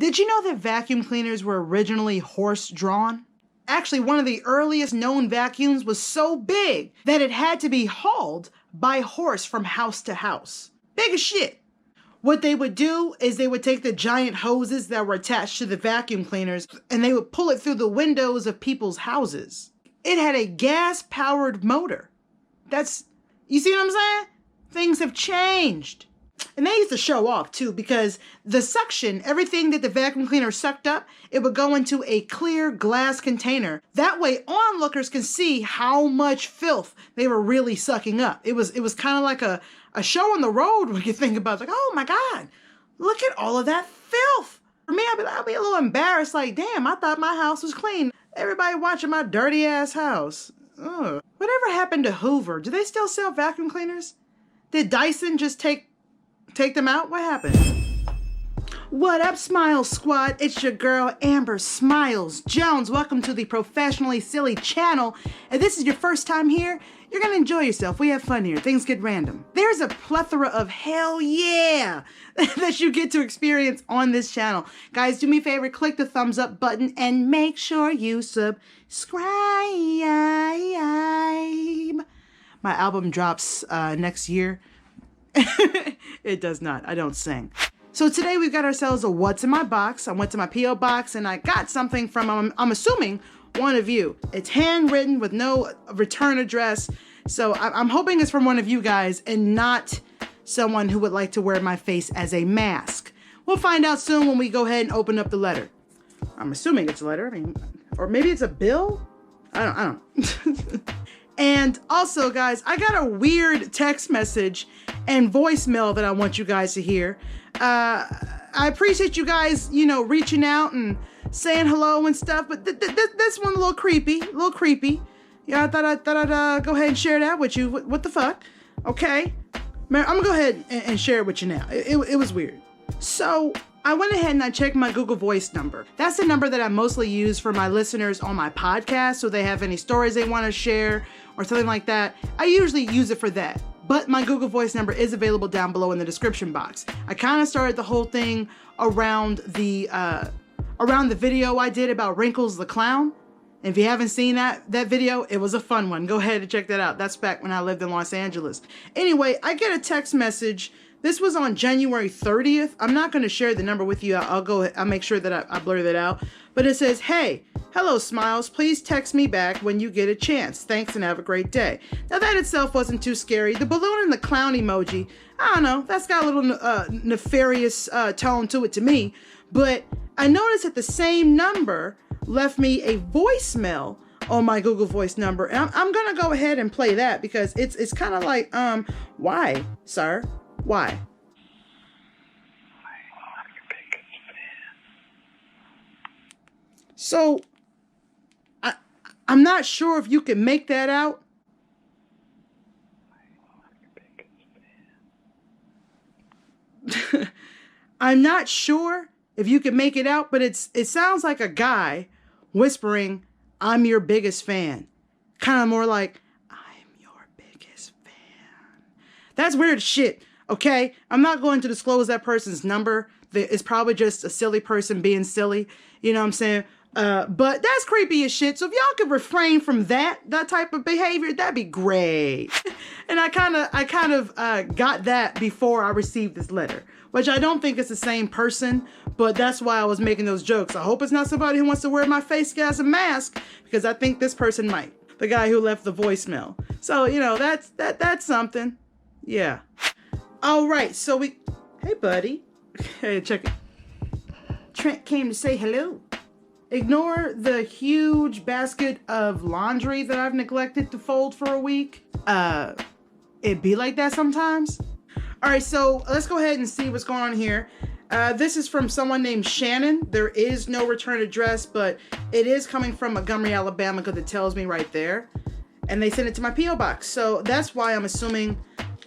Did you know that vacuum cleaners were originally horse-drawn? Actually, one of the earliest known vacuums was so big that it had to be hauled by horse from house to house. Big as shit. What they would do is they would take the giant hoses that were attached to the vacuum cleaners and they would pull it through the windows of people's houses. It had a gas-powered motor. You see what I'm saying? Things have changed. And they used to show off too, because the suction, everything that the vacuum cleaner sucked up, it would go into a clear glass container. That way onlookers can see how much filth they were really sucking up. It was kind of like a show on the road when you think about it. It's like, oh my God, look at all of that filth. For me, I'd be a little embarrassed, like, damn, I thought my house was clean. Everybody watching my dirty ass house. Ugh. Whatever happened to Hoover? Do they still sell vacuum cleaners? Did Dyson just take them out? What happened? What up, Smile Squad? It's your girl, Amber Smiles Jones. Welcome to the Professionally Silly channel. If this is your first time here, you're gonna enjoy yourself. We have fun here. Things get random. There's a plethora of hell yeah that you get to experience on this channel. Guys, do me a favor, click the thumbs up button and make sure you subscribe. My album drops next year. It does not. I don't sing. So today we've got ourselves a what's in my box. I went to my P.O. box and I got something from, I'm assuming, one of you. It's handwritten with no return address. So I'm hoping it's from one of you guys and not someone who would like to wear my face as a mask. We'll find out soon when we go ahead and open up the letter. I'm assuming it's a letter. I mean, or maybe it's a bill? I don't. And also, guys, I got a weird text message and voicemail that I want you guys to hear. I appreciate you guys, reaching out and saying hello and stuff, but this one a little creepy. Yeah, I thought I'd go ahead and share that with you. What the fuck? Okay. Man, I'm gonna go ahead and share it with you now. It was weird. So I went ahead and I checked my Google Voice number. That's the number that I mostly use for my listeners on my podcast, so they have any stories they want to share or something like that. I usually use it for that. But my Google Voice number is available down below in the description box. I kind of started the whole thing around the video I did about Wrinkles the Clown. If you haven't seen that video, it was a fun one. Go ahead and check that out. That's back when I lived in Los Angeles. Anyway, I get a text message. This was on January 30th. I'm not going to share the number with you. I'll make sure that I blur that out. But it says, hey, hello, Smiles. Please text me back when you get a chance. Thanks and have a great day. Now that itself wasn't too scary. The balloon and the clown emoji, I don't know. That's got a little nefarious tone to it to me. But I noticed that the same number left me a voicemail on my Google Voice number. And I'm going to go ahead and play that because it's kind of like, why, sir? Why? I'm your biggest fan. So, I'm not sure if you can make that out. I'm your biggest fan. I'm not sure if you can make it out, but it sounds like a guy whispering, I'm your biggest fan. Kind of more like, I'm your biggest fan. That's weird as shit. Okay, I'm not going to disclose that person's number. It's probably just a silly person being silly. You know what I'm saying? But that's creepy as shit. So if y'all could refrain from that type of behavior, that'd be great. And I kind of got that before I received this letter, which I don't think it's the same person, but that's why I was making those jokes. I hope it's not somebody who wants to wear my face as a mask, because I think this person might. The guy who left the voicemail. So, that's something. Yeah. All right, so hey buddy. Hey, check it. Trent came to say hello. Ignore the huge basket of laundry that I've neglected to fold for a week. It be like that sometimes. All right, so let's go ahead and see what's going on here. This is from someone named Shannon. There is no return address, but it is coming from Montgomery, Alabama, because it tells me right there. And they sent it to my P.O. box. So that's why I'm assuming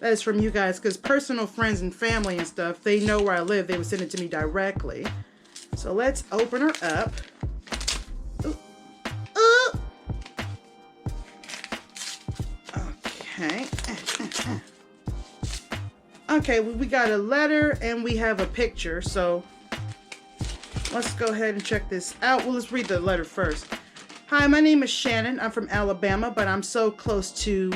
that is from you guys, because personal friends and family and stuff, they know where I live. They would send it to me directly. So let's open her up. Ooh. Ooh. Okay. Okay, we got a letter and we have a picture. So let's go ahead and check this out. Well, let's read the letter first. Hi, my name is Shannon. I'm from Alabama, but I'm so close to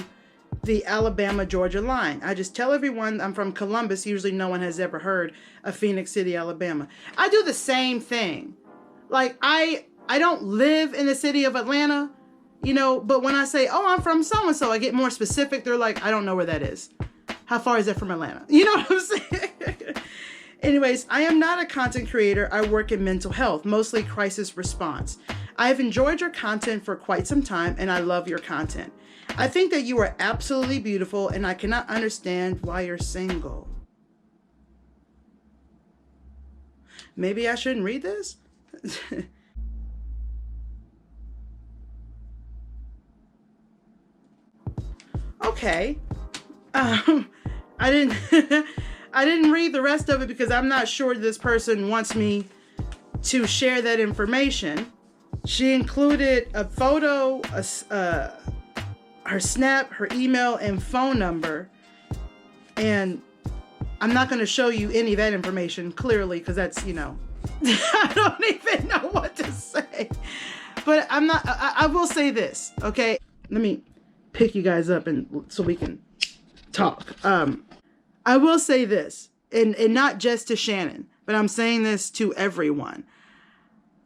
the Alabama-Georgia line. I just tell everyone I'm from Columbus. Usually no one has ever heard of Phoenix City, Alabama. I do the same thing. Like, I don't live in the city of Atlanta, you know, but when I say, oh, I'm from so-and-so, I get more specific. They're like, I don't know where that is. How far is that from Atlanta? You know what I'm saying? Anyways, I am not a content creator. I work in mental health, mostly crisis response. I have enjoyed your content for quite some time, and I love your content. I think that you are absolutely beautiful, and I cannot understand why you're single. Maybe I shouldn't read this? Okay. I didn't I didn't read the rest of it because I'm not sure this person wants me to share that information. She included a photo, her snap, her email, and phone number. And I'm not going to show you any of that information, clearly, because that's, you know, I don't even know what to say. But I will say this, okay? Let me pick you guys up and so we can talk. I will say this, and not just to Shannon, but I'm saying this to everyone.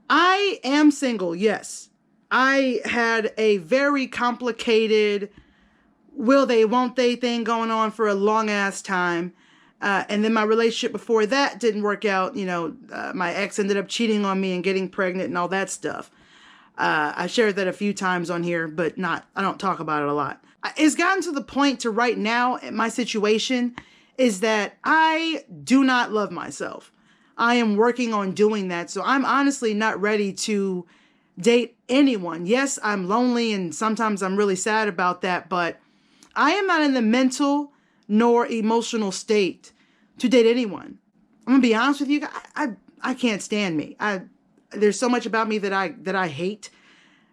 I am single, yes. I had a very complicated will they, won't they thing going on for a long ass time. And then my relationship before that didn't work out. You know, my ex ended up cheating on me and getting pregnant and all that stuff. I shared that a few times on here, but I don't talk about it a lot. It's gotten to the point to right now, my situation is that I do not love myself. I am working on doing that. So I'm honestly not ready to date anyone. Yes, I'm lonely and sometimes I'm really sad about that, but I am not in the mental nor emotional state to date anyone. I'm gonna be honest with you. I can't stand me. There's so much about me that I hate.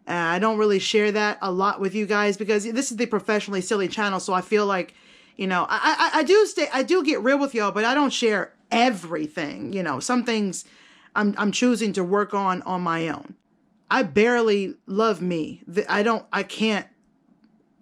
I don't really share that a lot with you guys because this is the Professionally Silly channel. So I feel like, you know, I do get real with y'all, but I don't share everything. You know, some things I'm choosing to work on my own. I barely love me. I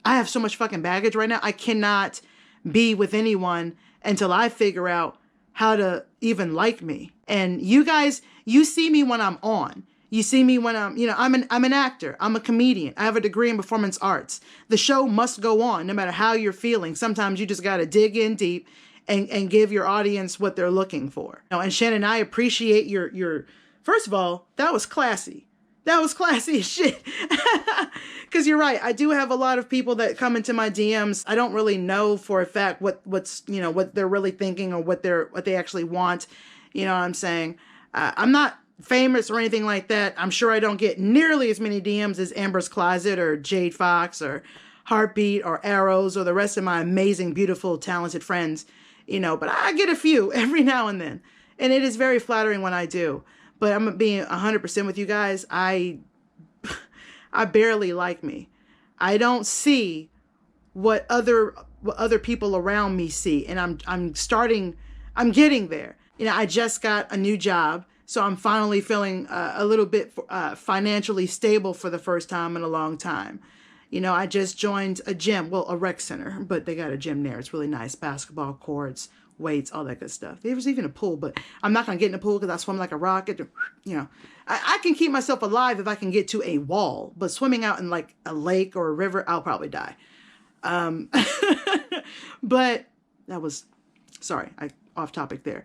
have so much fucking baggage right now. I cannot be with anyone until I figure out how to even like me. And you guys, you see me when I'm on. You see me when I'm an actor. I'm a comedian. I have a degree in performance arts. The show must go on no matter how you're feeling. Sometimes you just got to dig in deep and give your audience what they're looking for. And Shannon, I appreciate your first of all, that was classy. That was classy as shit. Because you're right. I do have a lot of people that come into my DMs. I don't really know for a fact what they're really thinking or what they actually want. You know what I'm saying? I'm not famous or anything like that. I'm sure I don't get nearly as many DMs as Amber's Closet or Jade Fox or Heartbeat or Arrows or the rest of my amazing, beautiful, talented friends. You know, but I get a few every now and then. And it is very flattering when I do. But I'm being 100% with you guys. I barely like me. I don't see what other people around me see, and I'm getting there. You know, I just got a new job, so I'm finally feeling a little bit financially stable for the first time in a long time. You know, I just joined a gym, well, a rec center, but they got a gym there. It's really nice, basketball courts, weights, all that good stuff. There was even a pool, but I'm not going to get in the pool because I swim like a rocket. You know, I can keep myself alive if I can get to a wall, but swimming out in like a lake or a river, I'll probably die. But that was, sorry, off topic there.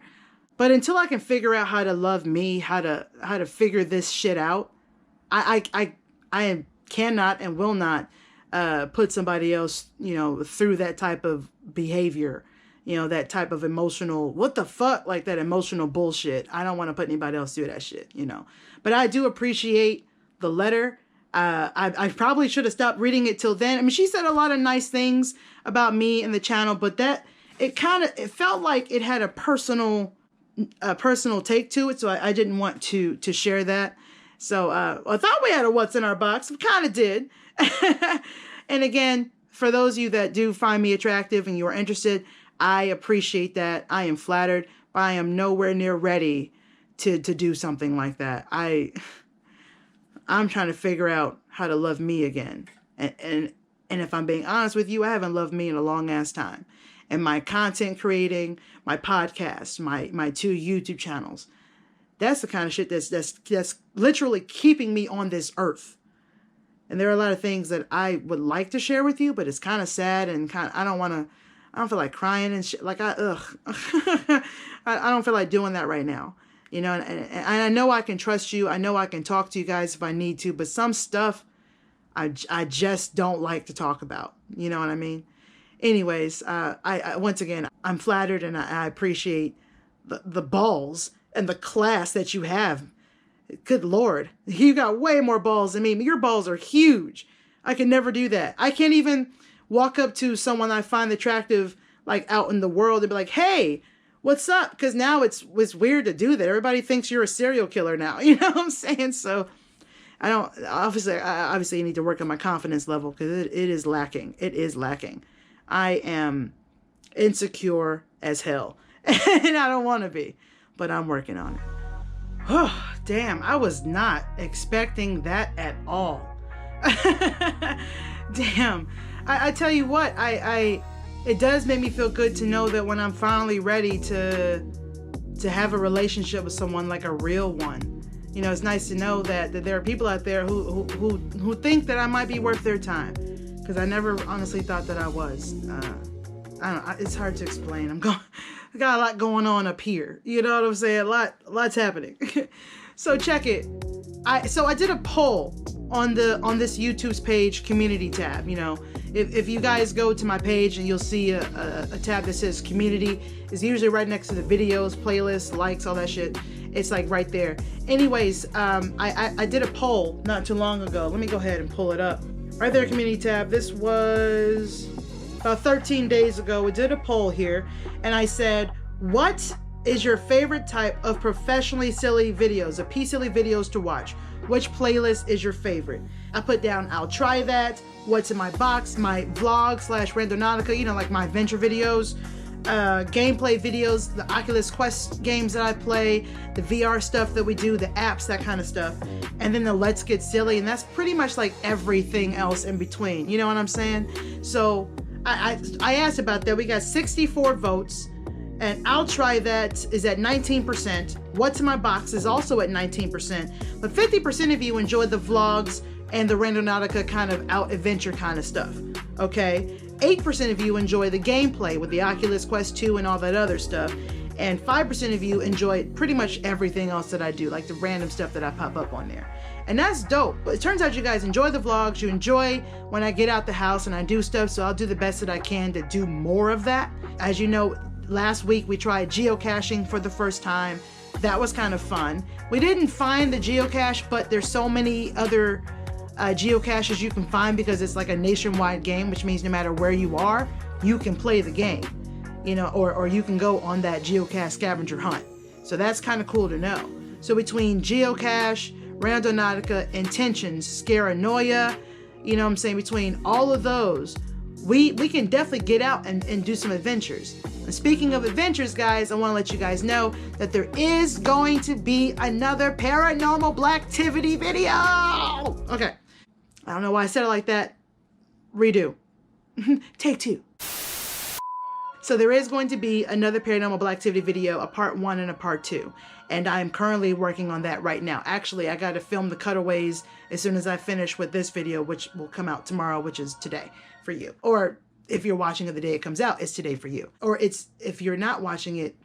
But until I can figure out how to love me, how to figure this shit out, I cannot and will not put somebody else, you know, through that type of behavior. You know, that type of emotional, what the fuck, like that emotional bullshit. I don't want to put anybody else through that shit, you know. But I do appreciate the letter. I probably should have stopped reading it till then. I mean, she said a lot of nice things about me and the channel, but it felt like it had a personal take to it. So I didn't want to share that. So I thought we had a what's in our box. We kind of did. And again, for those of you that do find me attractive and you are interested, I appreciate that. I am flattered, but I am nowhere near ready to do something like that. I'm trying to figure out how to love me again. And if I'm being honest with you, I haven't loved me in a long ass time. And my content creating, my podcast, my 2 YouTube channels, that's the kind of shit that's literally keeping me on this earth. And there are a lot of things that I would like to share with you, but it's kind of sad and I don't feel like crying and shit. Like I don't feel like doing that right now. You know, and I know I can trust you. I know I can talk to you guys if I need to, but some stuff I just don't like to talk about. You know what I mean? Anyways, I once again, I'm flattered and I appreciate the balls and the class that you have. Good Lord, you got way more balls than me. Your balls are huge. I can never do that. I can't even walk up to someone I find attractive, like out in the world, and be like, hey, what's up? Because now it's weird to do that. Everybody thinks you're a serial killer now. You know what I'm saying? So I obviously need to work on my confidence level because it is lacking. It is lacking. I am insecure as hell and I don't want to be, but I'm working on it. Oh, damn. I was not expecting that at all. Damn. I tell you what, it does make me feel good to know that when I'm finally ready to have a relationship with someone, like a real one, you know, it's nice to know that there are people out there who think that I might be worth their time, because I never honestly thought that I was. I don't know, it's hard to explain. I got a lot going on up here. You know what I'm saying? Lots happening. So check it. I did a poll on this YouTube's page community tab. You know, if you guys go to my page and you'll see a tab that says community, it's usually right next to the videos, playlists, likes, all that shit. It's like right there. Anyways, I did a poll not too long ago. Let me go ahead and pull it up. Right there, community tab. This was about 13 days ago. We did a poll here and I said, what is your favorite type of professionally silly videos, of silly videos to watch? Which playlist is your favorite? I put down I'll Try That, What's in My Box, my vlog / Randonautica, you know, like my adventure videos, gameplay videos, the Oculus Quest games that I play, the VR stuff that we do, the apps, that kind of stuff, and then the Let's Get Silly, and that's pretty much like everything else in between. You know what I'm saying? So I asked about that. We got 64 votes. And I'll Try That is at 19%. What's in My Box is also at 19%. But 50% of you enjoyed the vlogs and the Randonautica kind of out adventure kind of stuff. Okay? 8% of you enjoy the gameplay with the Oculus Quest 2 and all that other stuff. And 5% of you enjoy pretty much everything else that I do, like the random stuff that I pop up on there. And that's dope. But it turns out you guys enjoy the vlogs. You enjoy when I get out the house and I do stuff. So I'll do the best that I can to do more of that. As you know, last week we tried geocaching for the first time. That was kind of fun. We didn't find the geocache, but there's so many other geocaches you can find because it's like a nationwide game, which means no matter where you are, you can play the game, you know, or you can go on that geocache scavenger hunt. So that's kind of cool to know. So between geocache, Randonautica, intentions, Scaranoia, you know what I'm saying, between all of those, we can definitely get out and do some adventures. And speaking of adventures, guys, I want to let you guys know that there is going to be another Paranormal Blacktivity video. Okay. I don't know why I said it like that. Redo. Take 2. So there is going to be another Paranormal Blacktivity video, a part 1 and a part 2. And I'm currently working on that right now. Actually, I got to film the cutaways as soon as I finish with this video, which will come out tomorrow, which is today for you. Or if you're watching it the day it comes out, it's today for you. Or it's, if you're not watching it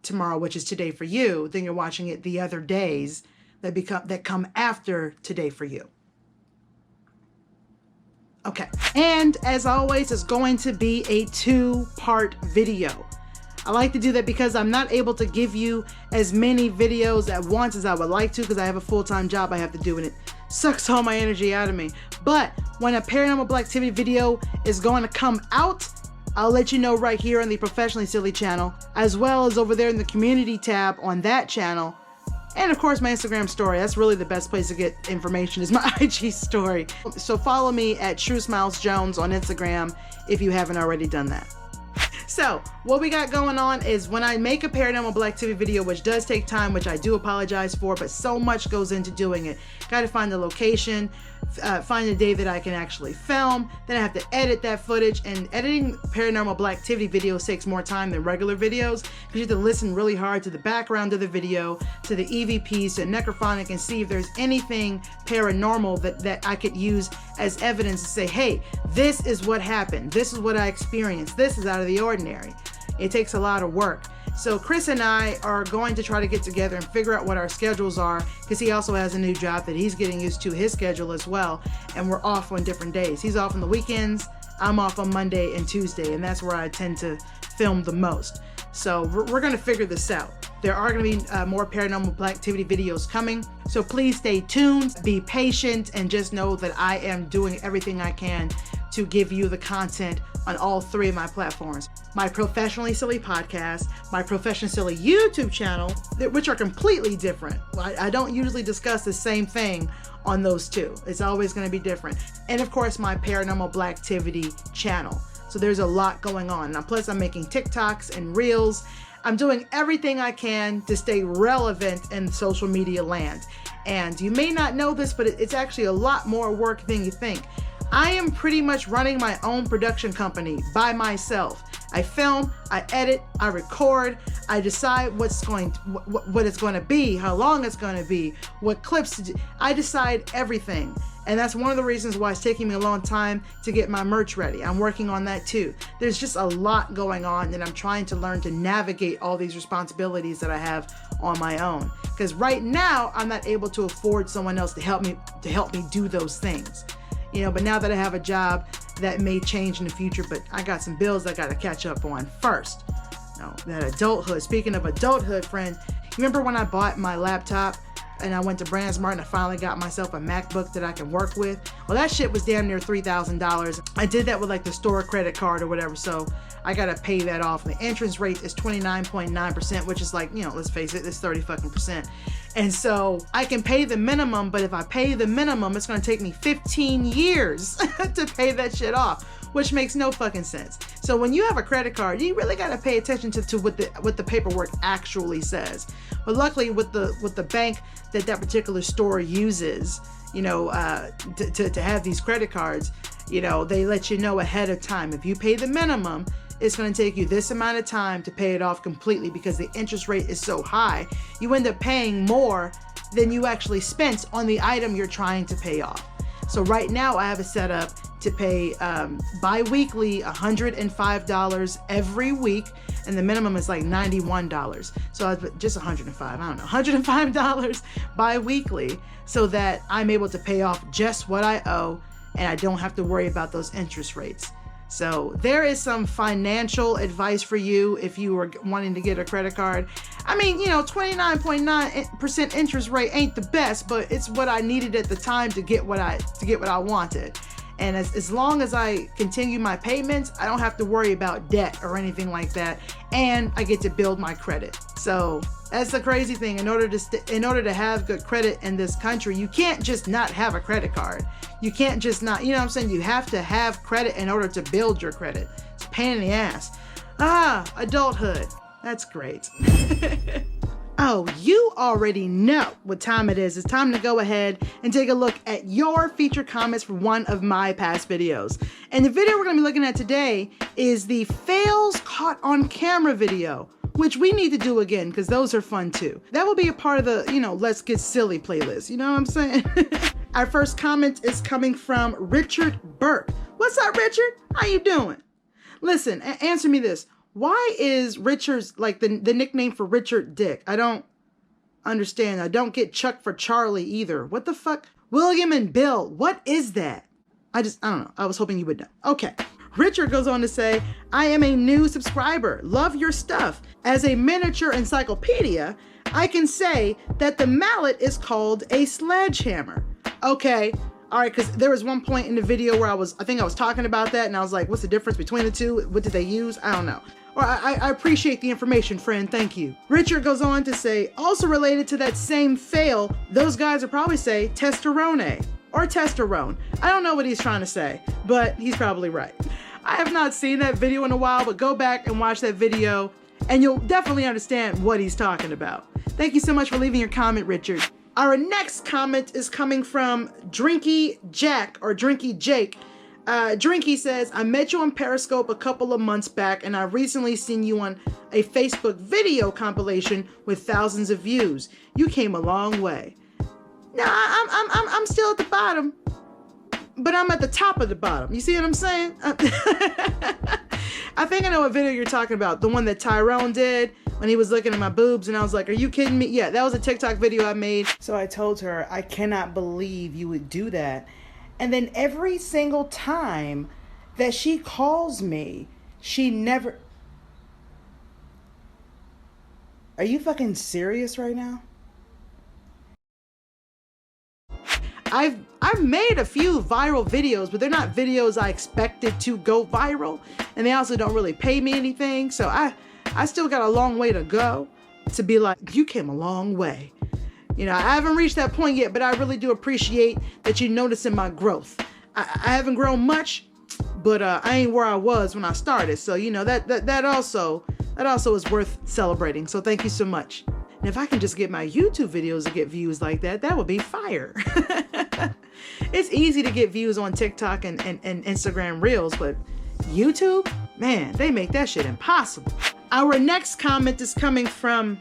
tomorrow, which is today for you, then you're watching it the other days that come after today for you. Okay. And as always, it's going to be a 2-part video. I like to do that because I'm not able to give you as many videos at once as I would like to, because I have a full-time job I have to do and it sucks all my energy out of me. But when a Paranormal Blacktivity video is going to come out, I'll let you know right here on the Professionally Silly channel, as well as over there in the community tab on that channel. And of course my Instagram story. That's really the best place to get information, is my IG story. So follow me at True Smiles Jones on Instagram if you haven't already done that. So what we got going on is when I make a paranormal black activity video, which does take time, which I do apologize for, but so much goes into doing it. Got to find the location, find the day that I can actually film. Then I have to edit that footage, and editing paranormal black activity videos takes more time than regular videos because you have to listen really hard to the background of the video, to the EVPs, to necrophonic, and see if there's anything paranormal that I could use as evidence to say, hey, this is what happened. This is what I experienced. This is out of the ordinary. It takes a lot of work. So Chris and I are going to try to get together and figure out what our schedules are, because he also has a new job that he's getting used to, his schedule as well, and we're off on different days. He's off on the weekends, I'm off on Monday and Tuesday, and that's where I tend to film the most. So we're going to figure this out. There are going to be more paranormal black activity videos coming, so please stay tuned, be patient, and just know that I am doing everything I can to give you the content on all three of my platforms. My Professionally Silly podcast, my Professionally Silly YouTube channel, which are completely different. I don't usually discuss the same thing on those two. It's always going to be different. And of course, my Paranormal Black Activity channel. So there's a lot going on. Now, plus I'm making TikToks and Reels. I'm doing everything I can to stay relevant in social media land. And you may not know this, but it's actually a lot more work than you think. I am pretty much running my own production company by myself. I film, I edit, I record, I decide what it's going to be, how long it's going to be, what clips to do. I decide everything. And that's one of the reasons why it's taking me a long time to get my merch ready. I'm working on that too. There's just a lot going on, and I'm trying to learn to navigate all these responsibilities that I have on my own. Because right now, I'm not able to afford someone else to help me do those things. You know, but now that I have a job, that may change in the future, but I got some bills I got to catch up on first. Now, that adulthood, speaking of adulthood, friend, you remember when I bought my laptop and I went to BrandsMart and I finally got myself a MacBook that I can work with? Well, that shit was damn near $3,000. I did that with like the store credit card or whatever, so I got to pay that off. And the interest rate is 29.9%, which is like, you know, let's face it, it's 30%. And so I can pay the minimum, but if I pay the minimum, it's going to take me 15 years to pay that shit off, which makes no fucking sense. So when you have a credit card, you really got to pay attention to what the paperwork actually says. But luckily with the bank that particular store uses, you know, to have these credit cards, you know, they let you know ahead of time. If you pay the minimum, it's going to take you this amount of time to pay it off completely, because the interest rate is so high. You end up paying more than you actually spent on the item you're trying to pay off. So right now I have it set up to pay bi-weekly $105 every week, and the minimum is like $91. So just $105, I don't know, $105 bi-weekly, so that I'm able to pay off just what I owe, and I don't have to worry about those interest rates. So there is some financial advice for you if you are wanting to get a credit card. I mean, you know, 29.9% interest rate ain't the best, but it's what I needed at the time to get what I wanted. And as long as I continue my payments, I don't have to worry about debt or anything like that, and I get to build my credit. So that's the crazy thing. In order to have good credit in this country, you can't just not have a credit card. You can't just not, you know what I'm saying? You have to have credit in order to build your credit. It's a pain in the ass. Adulthood. That's great. Oh, you already know what time it is. It's time to go ahead and take a look at your featured comments from one of my past videos. And the video we're going to be looking at today is the fails caught on camera video, which we need to do again because those are fun too. That will be a part of the, you know, Let's Get Silly playlist. You know what I'm saying? Our first comment is coming from Richard Burke. What's up, Richard? How you doing? Listen, answer me this. Why is Richard's like the nickname for Richard Dick? I don't understand. I don't get Chuck for Charlie either. What the fuck? William and Bill. What is that? I don't know. I was hoping you would know. Okay. Richard goes on to say, I am a new subscriber. Love your stuff. As a miniature encyclopedia, I can say that the mallet is called a sledgehammer. Okay. All right, because there was one point in the video where I think I was talking about that, and I was like, what's the difference between the two? What did they use? I don't know. Or I appreciate the information, friend. Thank you. Richard goes on to say, also related to that same fail, those guys would probably say testosterone or testosterone. I don't know what he's trying to say, but he's probably right. I have not seen that video in a while, but go back and watch that video and you'll definitely understand what he's talking about. Thank you so much for leaving your comment, Richard. Our next comment is coming from Drinky Jack or Drinky Jake. Drinky says, I met you on Periscope a couple of months back and I've recently seen you on a Facebook video compilation with thousands of views. You came a long way. Now, I'm still at the bottom, but I'm at the top of the bottom. You see what I'm saying? I think I know what video you're talking about. The one that Tyrone did when he was looking at my boobs and I was like, are you kidding me? Yeah, that was a TikTok video I made. So I told her, I cannot believe you would do that. And then every single time that she calls me, she never... Are you fucking serious right now? I've made a few viral videos, but they're not videos I expected to go viral. And they also don't really pay me anything. So I still got a long way to go to be like, you came a long way. You know, I haven't reached that point yet, but I really do appreciate that you're noticing my growth. I haven't grown much, but I ain't where I was when I started. So, you know, that also is worth celebrating. So thank you so much. And if I can just get my YouTube videos to get views like that, that would be fire. It's easy to get views on TikTok and Instagram Reels, but YouTube, man, they make that shit impossible. Our next comment is coming from,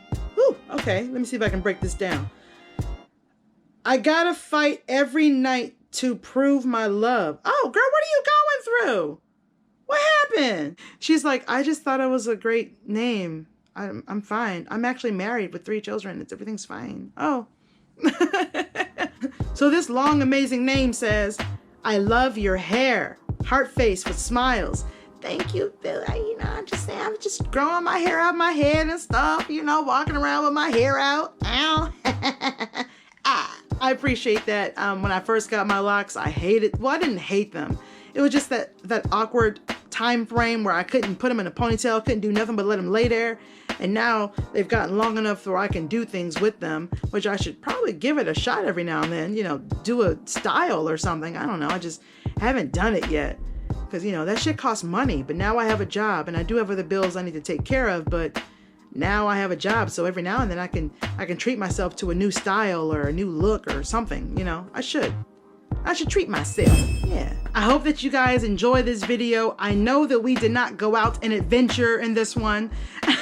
okay, let me see if I can break this down. I gotta fight every night to prove my love. Oh, girl, what are you going through? What happened? She's like, I just thought it was a great name. I'm fine. I'm actually married with 3 children. Everything's fine. Oh. So this long, amazing name says, I love your hair. Heart face with smiles. Thank you, Billy. You know, I'm just growing my hair out my head and stuff, you know, walking around with my hair out. Ow. I appreciate that. When I first got my locks, I didn't hate them. It was just that awkward time frame where I couldn't put them in a ponytail, couldn't do nothing but let them lay there. And now they've gotten long enough where I can do things with them, which I should probably give it a shot every now and then, you know, do a style or something. I don't know. I just haven't done it yet because, you know, that shit costs money. But now I have a job and I do have other bills I need to take care of. But now I have a job. So every now and then I can treat myself to a new style or a new look or something. You know, I should treat myself. Yeah. I hope that you guys enjoy this video. I know that we did not go out and adventure in this one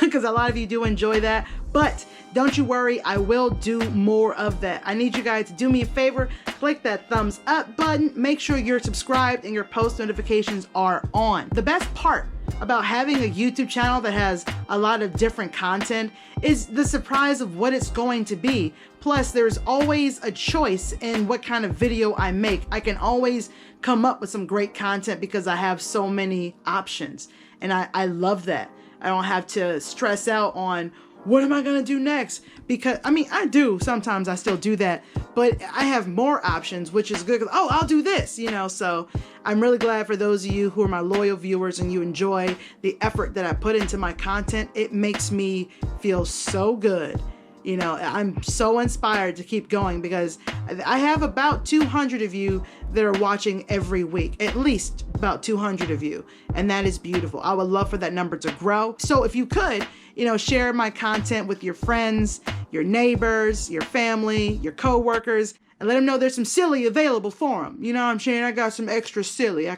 because a lot of you do enjoy that, but don't you worry, I will do more of that. I need you guys to do me a favor, click that thumbs up button, make sure you're subscribed and your post notifications are on. The best part about having a YouTube channel that has a lot of different content is the surprise of what it's going to be. Plus, there's always a choice in what kind of video I make. I can always come up with some great content because I have so many options. And I love that. I don't have to stress out on what am I gonna do next? Because, I mean, I do, sometimes I still do that, but I have more options, which is good. Oh, I'll do this, you know? So I'm really glad for those of you who are my loyal viewers and you enjoy the effort that I put into my content. It makes me feel so good. You know, I'm so inspired to keep going because I have about 200 of you that are watching every week, at least about 200 of you. And that is beautiful. I would love for that number to grow. So if you could, you know, share my content with your friends, your neighbors, your family, your coworkers, and let them know there's some silly available for them. You know what I'm saying? I got some extra silly.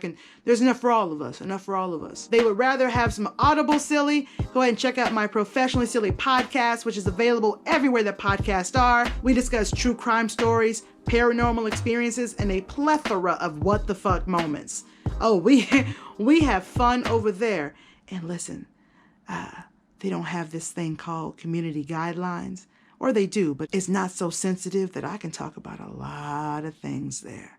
There's enough for all of us, enough for all of us. They would rather have some audible silly. Go ahead and check out my Professionally Silly podcast, which is available everywhere that podcasts are. We discuss true crime stories, paranormal experiences, and a plethora of what the fuck moments. Oh, we have fun over there. And listen, they don't have this thing called community guidelines. Or they do, but it's not so sensitive that I can talk about a lot of things there.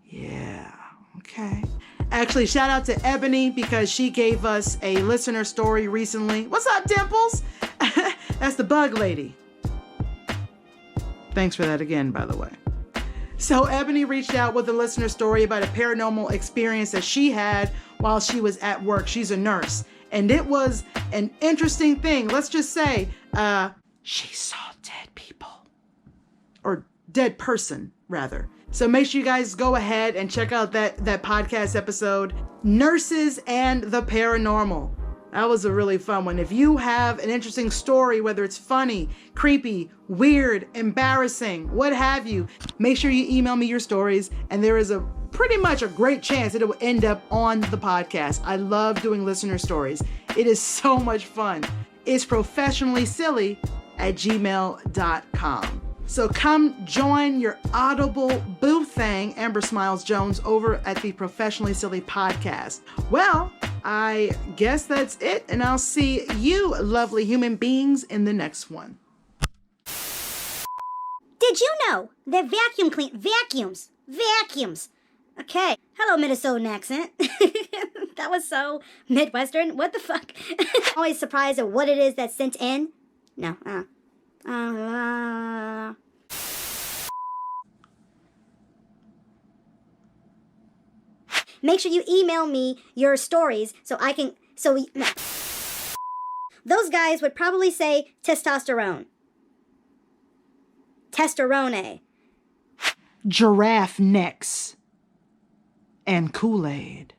Yeah, okay. Actually, shout out to Ebony because she gave us a listener story recently. What's up, Dimples? That's the bug lady. Thanks for that again, by the way. So Ebony reached out with a listener story about a paranormal experience that she had while she was at work. She's a nurse. And it was an interesting thing. Let's just say, she saw dead people or dead person, rather. So make sure you guys go ahead and check out that podcast episode, Nurses and the Paranormal. That was a really fun one. If you have an interesting story, whether it's funny, creepy, weird, embarrassing, what have you, make sure you email me your stories, and there is a pretty much a great chance that it will end up on the podcast. I love doing listener stories. It is so much fun. It's professionallysilly@gmail.com. So come join your Audible boo thing, Amber Smiles Jones, over at the Professionally Silly podcast. Well, I guess that's it, and I'll see you lovely human beings in the next one. Did you know that vacuums? Okay. Hello, Minnesotan accent. That was so Midwestern. What the fuck? Always surprised at what it is that's sent in. No. Make sure you email me your stories so I can. No. Those guys would probably say testosterone. Testosterone. Giraffe necks and Kool-Aid.